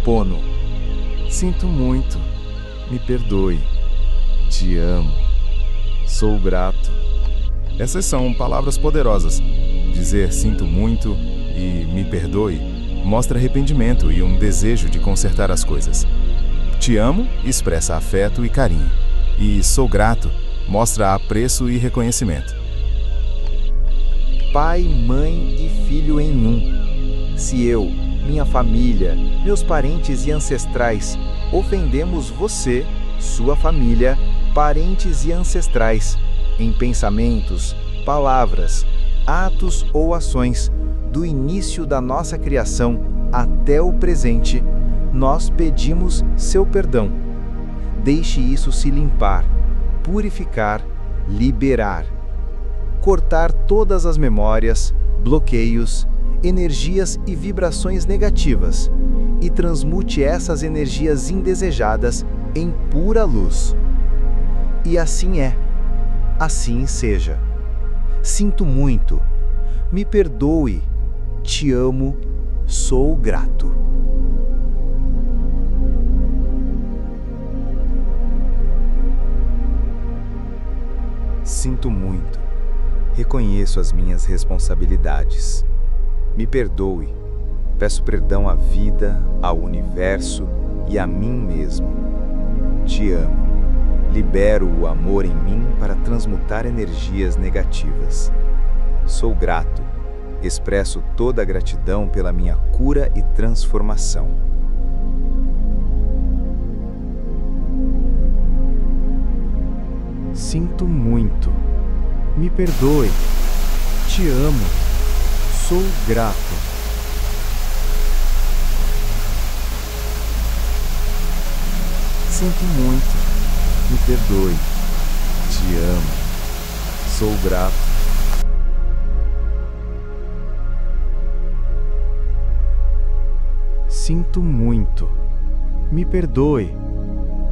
Ho'oponopono. Sinto muito, me perdoe, te amo, sou grato. Essas são palavras poderosas. Dizer sinto muito e me perdoe mostra arrependimento e um desejo de consertar as coisas. Te amo expressa afeto e carinho. E sou grato mostra apreço e reconhecimento. Pai, mãe e filho em um. Se eu, minha família, meus parentes e ancestrais ofendemos você, sua família, parentes e ancestrais, em pensamentos, palavras, atos ou ações, do início da nossa criação até o presente, nós pedimos seu perdão. Deixe isso se limpar, purificar, liberar. Cortar todas as memórias, bloqueios, energias e vibrações negativas e transmute essas energias indesejadas em pura luz. E assim é. Assim seja. Sinto muito. Me perdoe. Te amo. Sou grato. Sinto muito. Reconheço as minhas responsabilidades. Me perdoe. Peço perdão à vida, ao universo e a mim mesmo. Te amo. Libero o amor em mim para transmutar energias negativas. Sou grato. Expresso toda a gratidão pela minha cura e transformação. Sinto muito. Me perdoe. Te amo. Sou grato. Sinto muito. Me perdoe, te amo, sou grato. Sinto muito. Me perdoe,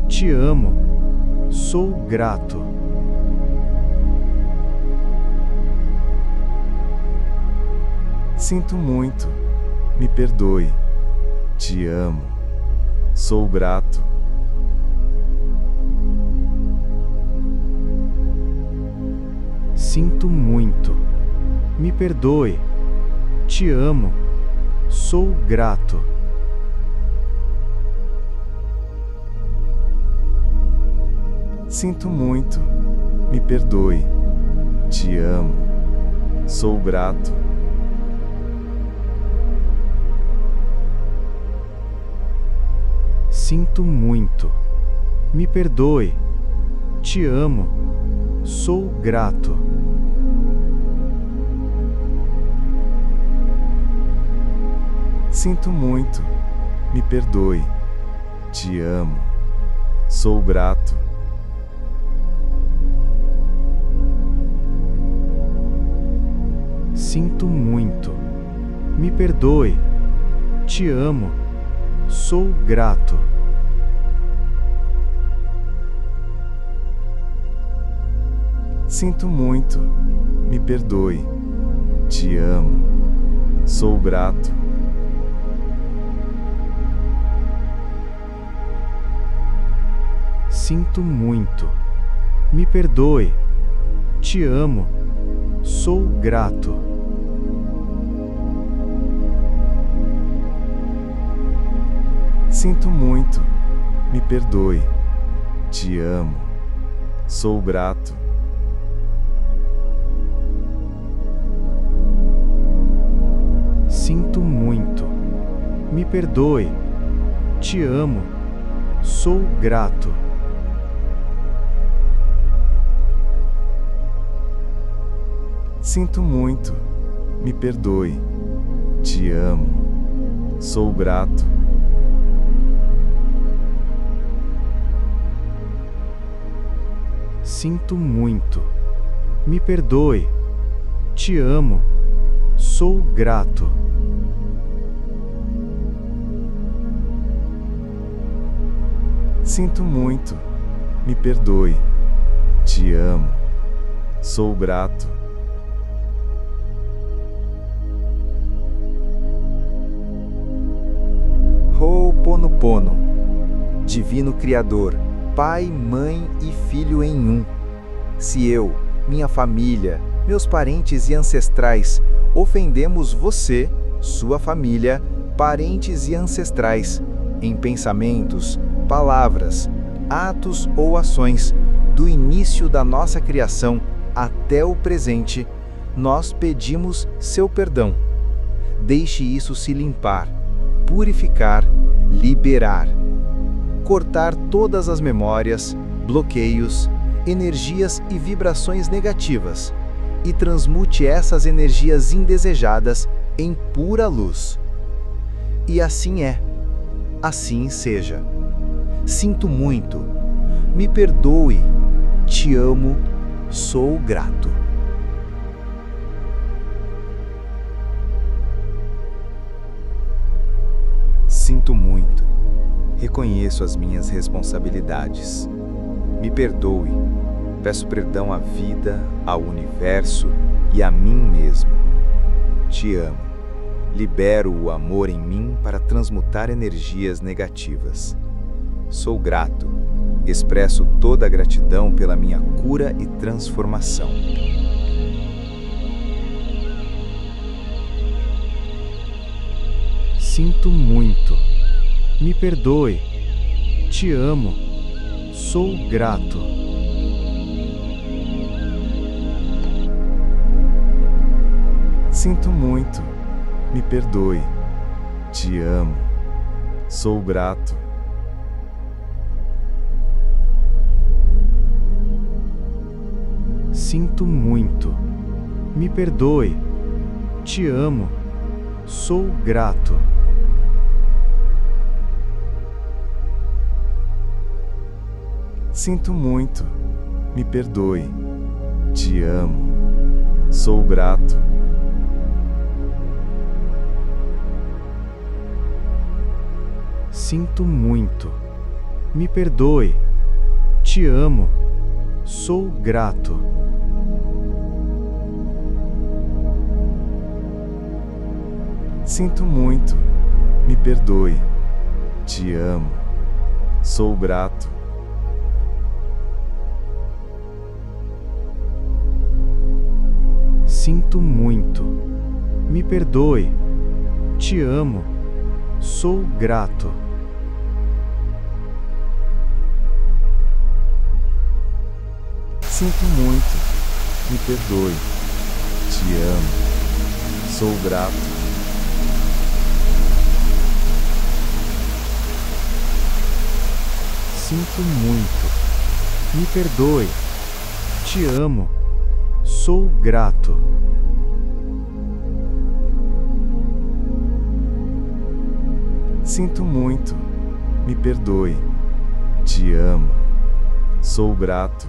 te amo, sou grato. Sinto muito. Me perdoe, te amo, sou grato. Sinto muito. Me perdoe. Te amo. Sou grato. Sinto muito. Me perdoe. Te amo. Sou grato. Sinto muito. Me perdoe. Te amo. Sou grato. Sinto muito. Me perdoe. Te amo. Sou grato. Sinto muito. Me perdoe. Te amo. Sou grato. Sinto muito. Me perdoe. Te amo. Sou grato. Sinto muito. Me perdoe. Te amo. Sou grato. Sinto muito. Me perdoe. Te amo. Sou grato. Sinto muito. Me perdoe. Te amo. Sou grato. Sinto muito. Me perdoe. Te amo. Sou grato. Sinto muito. Me perdoe. Te amo. Sou grato. Sinto muito. Me perdoe. Te amo. Sou grato. Ho'oponopono. Ho'oponopono. Divino Criador, Pai, Mãe e Filho em um. Se eu, minha família, meus parentes e ancestrais ofendemos você, sua família, parentes e ancestrais, em pensamentos, palavras, atos ou ações, do início da nossa criação até o presente, nós pedimos seu perdão. Deixe isso se limpar, purificar, liberar. Cortar todas as memórias, bloqueios, energias e vibrações negativas e transmute essas energias indesejadas em pura luz. E assim é. Assim seja. Sinto muito. Me perdoe. Te amo. Sou grato. Sinto muito. Reconheço as minhas responsabilidades. Me perdoe. Peço perdão à vida, ao universo e a mim mesmo. Te amo. Libero o amor em mim para transmutar energias negativas. Sou grato. Expresso toda a gratidão pela minha cura e transformação. Sinto muito. Me perdoe. Te amo. Sou grato. Sinto muito. Me perdoe. Te amo. Sou grato. Sinto muito. Me perdoe. Te amo. Sou grato. Sinto muito. Me perdoe. Te amo. Sou grato. Sinto muito. Me perdoe. Te amo. Sou grato. Sinto muito. Me perdoe. Te amo. Sou grato. Sinto muito. Me perdoe. Te amo. Sou grato. Sinto muito. Me perdoe. Te amo. Sou grato. Sinto muito. Me perdoe. Te amo. Sou grato. Sinto muito. Me perdoe. Te amo. Sou grato.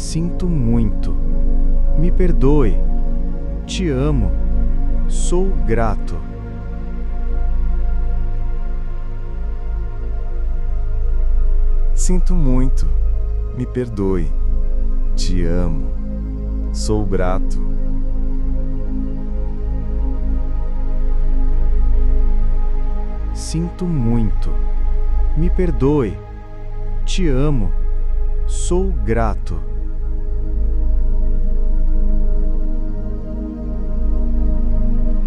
Sinto muito. Me perdoe. Te amo. Sou grato. Sinto muito. Me perdoe. Te amo. Sou grato. Sinto muito. Me perdoe. Te amo. Sou grato.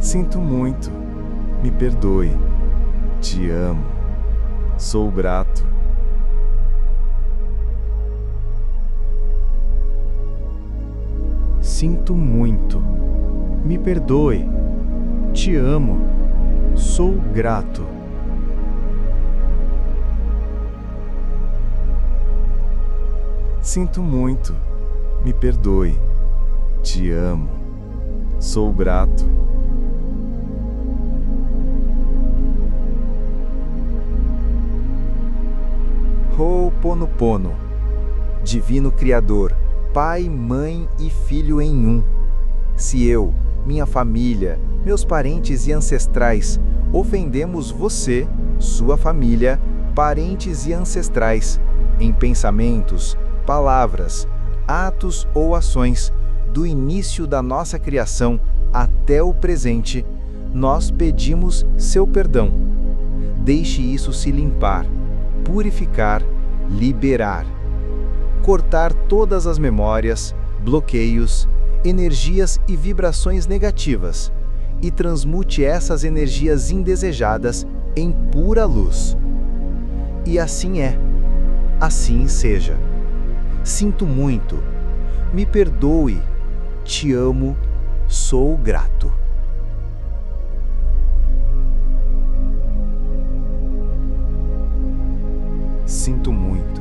Sinto muito. Me perdoe. Te amo. Sou grato. Sinto muito. Me perdoe. Te amo. Sou grato. Sinto muito. Me perdoe. Te amo. Sou grato. Ho'oponopono. Divino Criador, Pai, Mãe e Filho em um. Se eu, minha família, meus parentes e ancestrais ofendemos você, sua família, parentes e ancestrais, em pensamentos, palavras, atos ou ações, do início da nossa criação até o presente, nós pedimos seu perdão. Deixe isso se limpar, purificar, liberar. Cortar todas as memórias, bloqueios, energias e vibrações negativas e transmute essas energias indesejadas em pura luz. E assim é. Assim seja. Sinto muito. Me perdoe. Te amo. Sou grato. Sinto muito.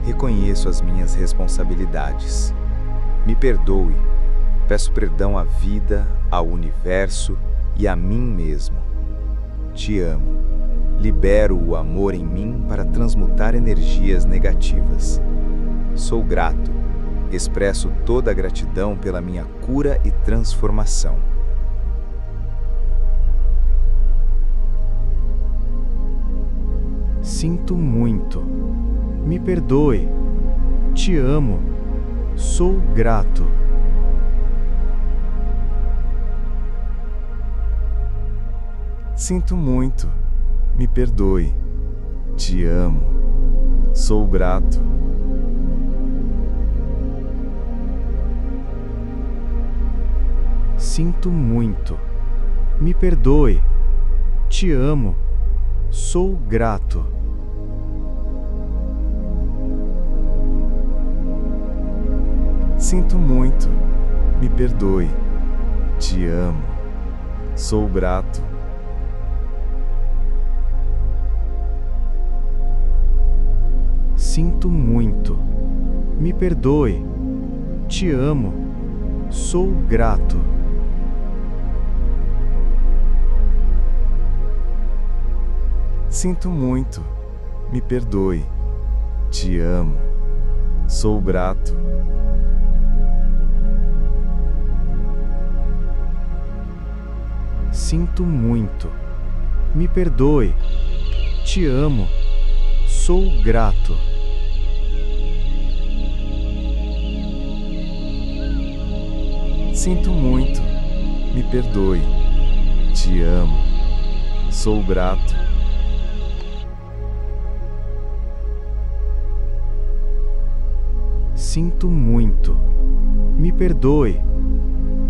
Reconheço as minhas responsabilidades. Me perdoe. Peço perdão à vida, ao universo e a mim mesmo. Te amo. Libero o amor em mim para transmutar energias negativas. Sou grato. Expresso toda a gratidão pela minha cura e transformação. Sinto muito. Me perdoe. Te amo. Sou grato. Sinto muito. Me perdoe. Te amo. Sou grato. Sinto muito. Me perdoe. Te amo. Sou grato. Sinto muito. Me perdoe. Te amo. Sou grato. Sinto muito. Me perdoe. Te amo. Sou grato. Sinto muito. Me perdoe. Te amo. Sou grato. Sinto muito. Me perdoe. Te amo. Sou grato. Sinto muito. Me perdoe. Te amo. Sou grato. Sinto muito. Me perdoe.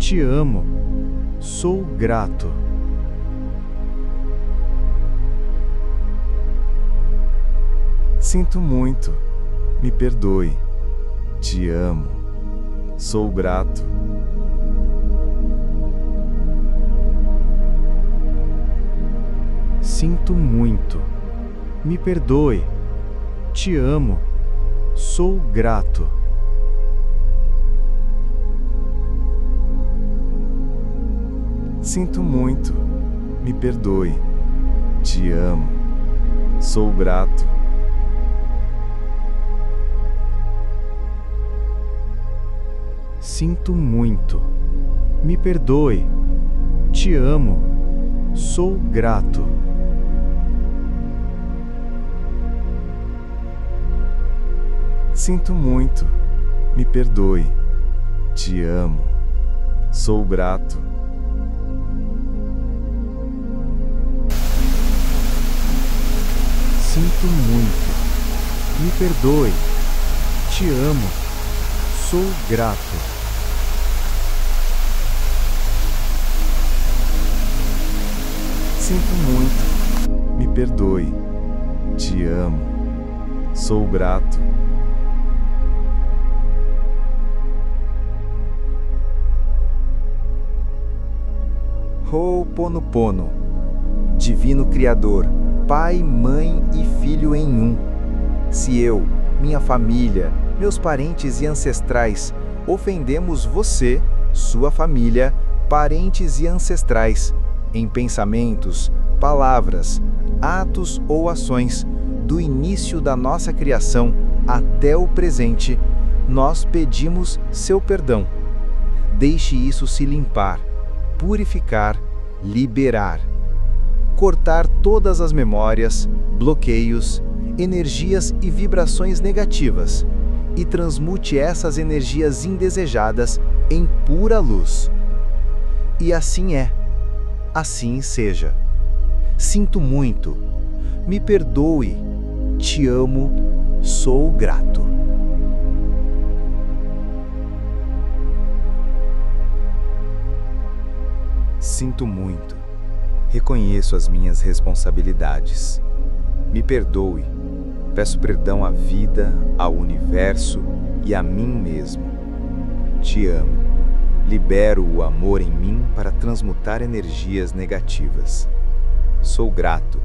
Te amo. Sou grato. Sinto muito. Me perdoe. Te amo. Sou grato. Sinto muito. Me perdoe. Te amo. Sou grato. Sinto muito. Me perdoe. Te amo. Sou grato. Sinto muito. Me perdoe. Te amo. Sou grato. Sinto muito. Me perdoe. Te amo. Sou grato. Sinto muito. Me perdoe. Te amo. Sou grato. Sinto muito. Me perdoe. Te amo. Sou grato. Ho'oponopono. Divino Criador, Pai, Mãe e Filho em um. Se eu, minha família, meus parentes e ancestrais ofendemos você, sua família, parentes e ancestrais, em pensamentos, palavras, atos ou ações, do início da nossa criação até o presente, nós pedimos seu perdão. Deixe isso se limpar, purificar, liberar. Cortar todas as memórias, bloqueios, energias e vibrações negativas e transmute essas energias indesejadas em pura luz. E assim é. Assim seja. Sinto muito. Me perdoe. Te amo. Sou grato. Sinto muito. Reconheço as minhas responsabilidades. Me perdoe. Peço perdão à vida, ao universo e a mim mesmo. Te amo. Libero o amor em mim para transmutar energias negativas. Sou grato.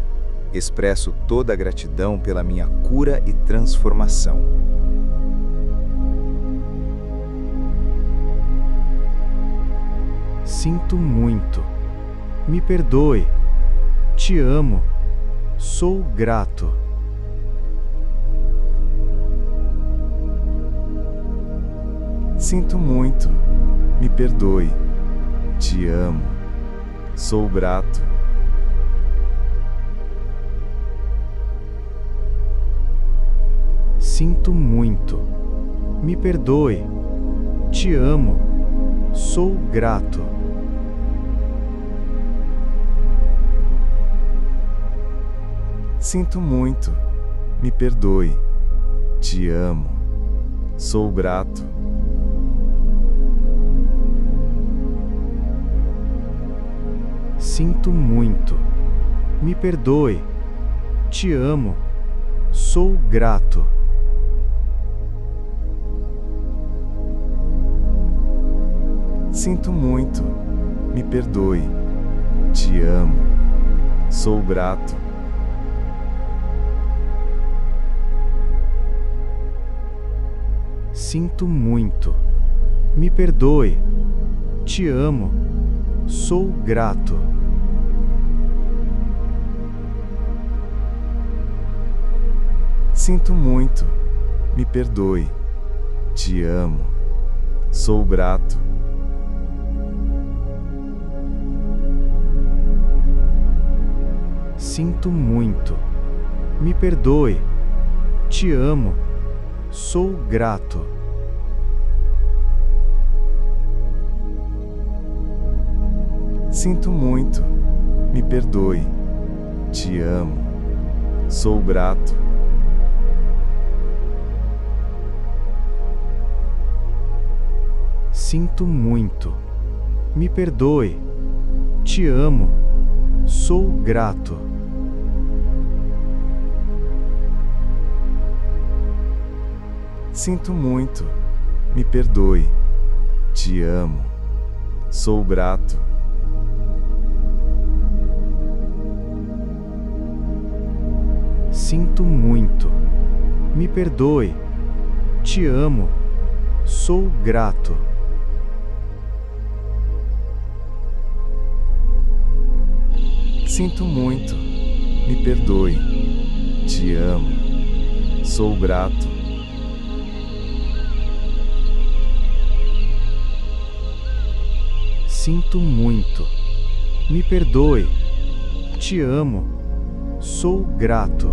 Expresso toda a gratidão pela minha cura e transformação. Sinto muito. Me perdoe. Te amo. Sou grato. Sinto muito. Me perdoe. Te amo. Sou grato. Sinto muito. Me perdoe. Te amo. Sou grato. Sinto muito. Me perdoe. Te amo. Sou grato. Sinto muito. Me perdoe. Te amo. Sou grato. Sinto muito. Me perdoe. Te amo. Sou grato. Sinto muito. Me perdoe. Te amo. Sou grato. Sinto muito. Me perdoe. Te amo. Sou grato. Sinto muito. Me perdoe. Te amo. Sou grato. Sinto muito. Me perdoe. Te amo. Sou grato. Sinto muito. Me perdoe. Te amo. Sou grato. Sinto muito. Me perdoe. Te amo. Sou grato. Sinto muito. Me perdoe. Te amo. Sou grato. Sinto muito. Me perdoe. Te amo. Sou grato. Sinto muito. Me perdoe. Te amo. Sou grato.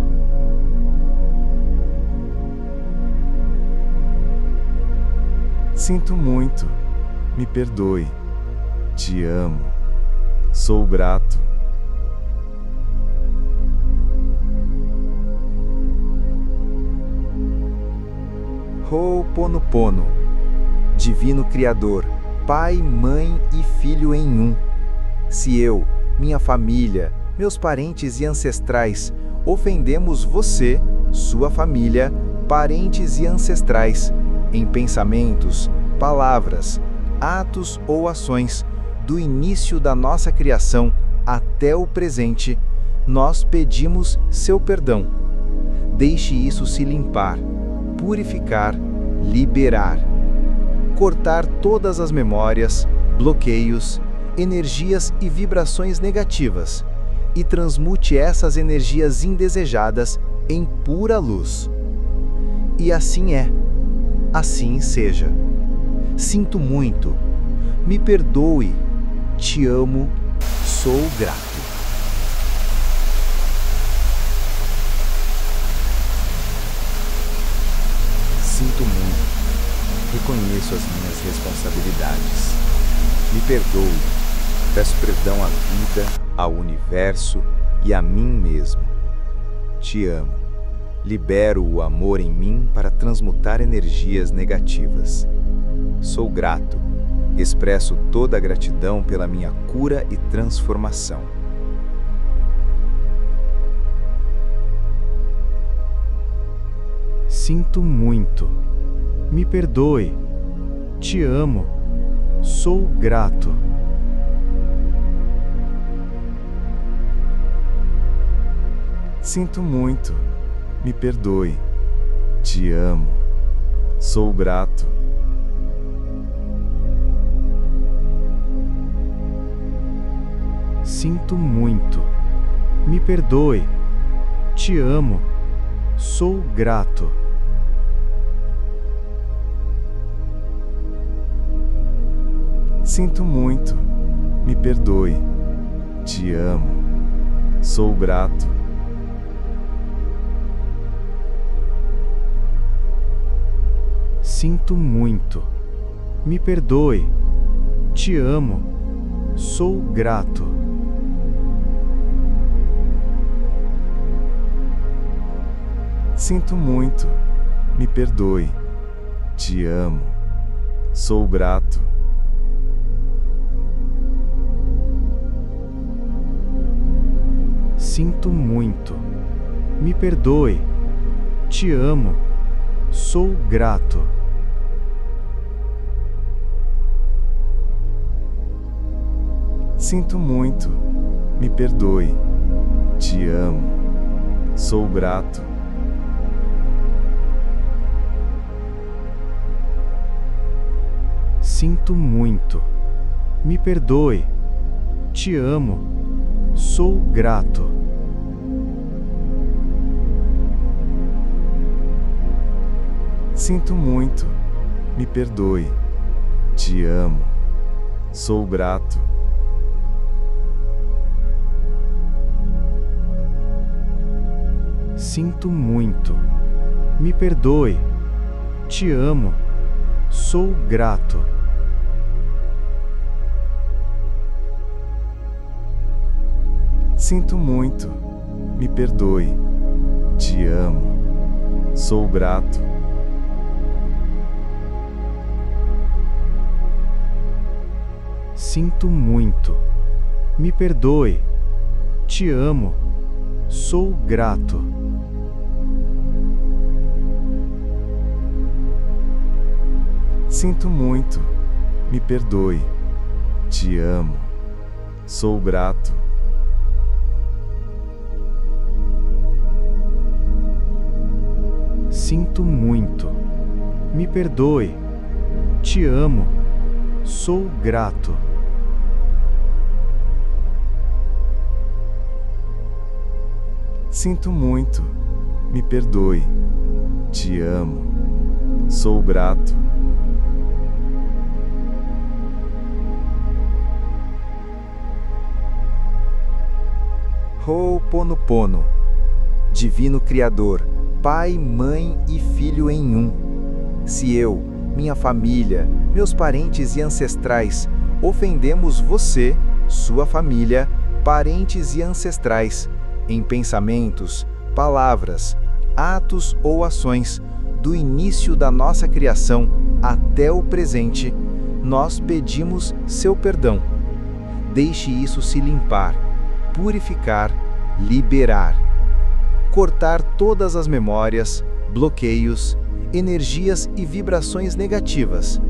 Sinto muito. Me perdoe. Te amo. Sou grato. Ho'oponopono. Divino Criador, Pai, Mãe e Filho em um. Se eu, minha família, meus parentes e ancestrais ofendemos você, sua família, parentes e ancestrais, em pensamentos, palavras, atos ou ações, do início da nossa criação até o presente, nós pedimos seu perdão. Deixe isso se limpar, purificar, liberar. Cortar todas as memórias, bloqueios, energias e vibrações negativas e transmute essas energias indesejadas em pura luz. E assim é. Assim seja. Sinto muito. Me perdoe. Te amo. Sou grato. Sinto muito. Reconheço as minhas responsabilidades. Me perdoe. Peço perdão à vida, ao universo e a mim mesmo. Te amo. Libero o amor em mim para transmutar energias negativas. Sou grato. Expresso toda a gratidão pela minha cura e transformação. Sinto muito. Me perdoe. Te amo. Sou grato. Sinto muito. Me perdoe. Te amo. Sou grato. Sinto muito. Me perdoe. Te amo. Sou grato. Sinto muito. Me perdoe. Te amo. Sou grato. Sinto muito. Me perdoe. Te amo. Sou grato. Sinto muito. Me perdoe. Te amo. Sou grato. Sinto muito. Me perdoe. Te amo. Sou grato. Sinto muito. Me perdoe. Te amo. Sou grato. Sinto muito. Me perdoe. Te amo. Sou grato. Sinto muito. Me perdoe. Te amo. Sou grato. Sinto muito. Me perdoe. Te amo. Sou grato. Sinto muito. Me perdoe. Te amo. Sou grato. Sinto muito. Me perdoe. Te amo. Sou grato. Sinto muito. Me perdoe. Te amo. Sou grato. Sinto muito. Me perdoe. Te amo. Sou grato. Sinto muito. Me perdoe. Te amo. Sou grato. Ho'oponopono. Divino Criador, Pai, Mãe e Filho em um. Se eu, minha família, meus parentes e ancestrais ofendemos você, sua família, parentes e ancestrais, em pensamentos, palavras, atos ou ações, do início da nossa criação até o presente, nós pedimos seu perdão. Deixe isso se limpar, purificar, liberar. Cortar todas as memórias, bloqueios, energias e vibrações negativas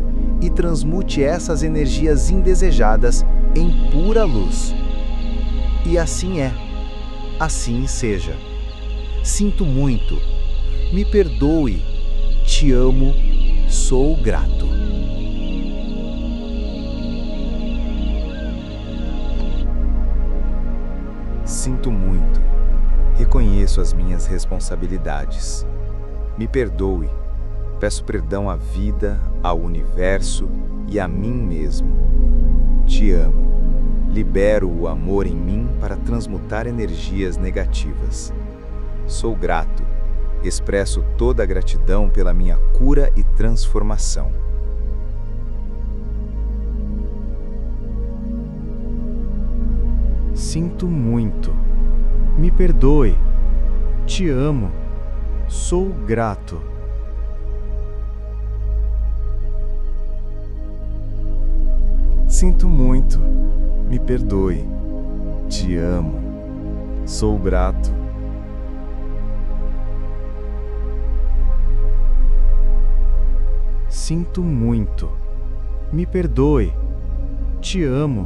e transmute essas energias indesejadas em pura luz. E assim é. Assim seja. Sinto muito. Me perdoe. Te amo. Sou grato. Sinto muito. Reconheço as minhas responsabilidades. Me perdoe. Peço perdão à vida, ao universo e a mim mesmo. Te amo. Libero o amor em mim para transmutar energias negativas. Sou grato. Expresso toda a gratidão pela minha cura e transformação. Sinto muito. Me perdoe. Te amo. Sou grato. Sinto muito. Me perdoe. Te amo. Sou grato. Sinto muito. Me perdoe. Te amo.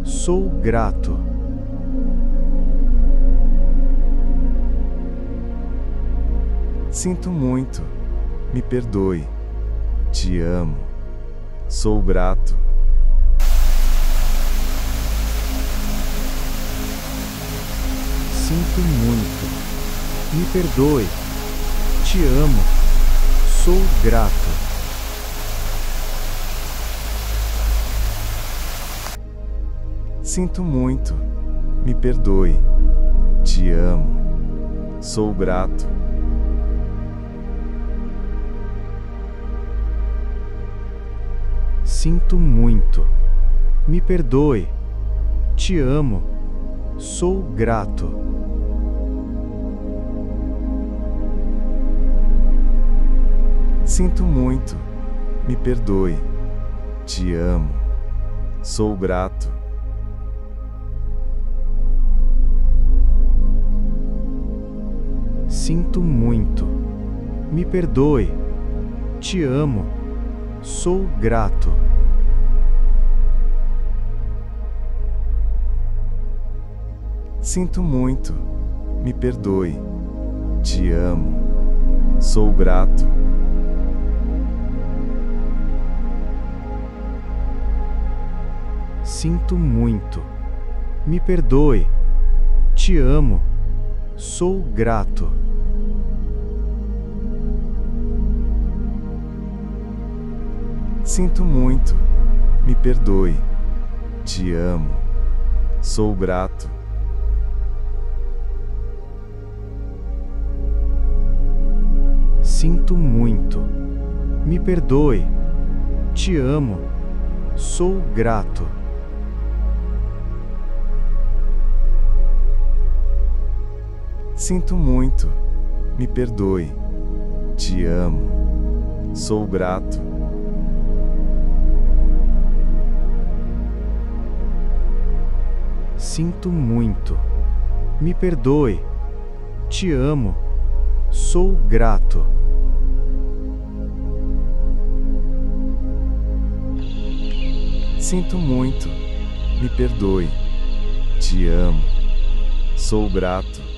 Sou grato. Sinto muito. Me perdoe. Te amo. Sou grato. Sinto muito. Me perdoe. Te amo. Sou grato. Sinto muito. Me perdoe. Te amo. Sou grato. Sinto muito. Me perdoe. Te amo. Sou grato. Sinto muito. Me perdoe. Te amo. Sou grato. Sinto muito. Me perdoe. Te amo. Sou grato. Sinto muito. Me perdoe. Te amo. Sou grato. Sinto muito. Me perdoe. Te amo. Sou grato. Sinto muito. Me perdoe. Te amo. Sou grato. Sinto muito. Me perdoe. Te amo. Sou grato. Sinto muito. Me perdoe. Te amo. Sou grato. Sinto muito. Me perdoe. Te amo. Sou grato. Sinto muito. Me perdoe. Te amo. Sou grato.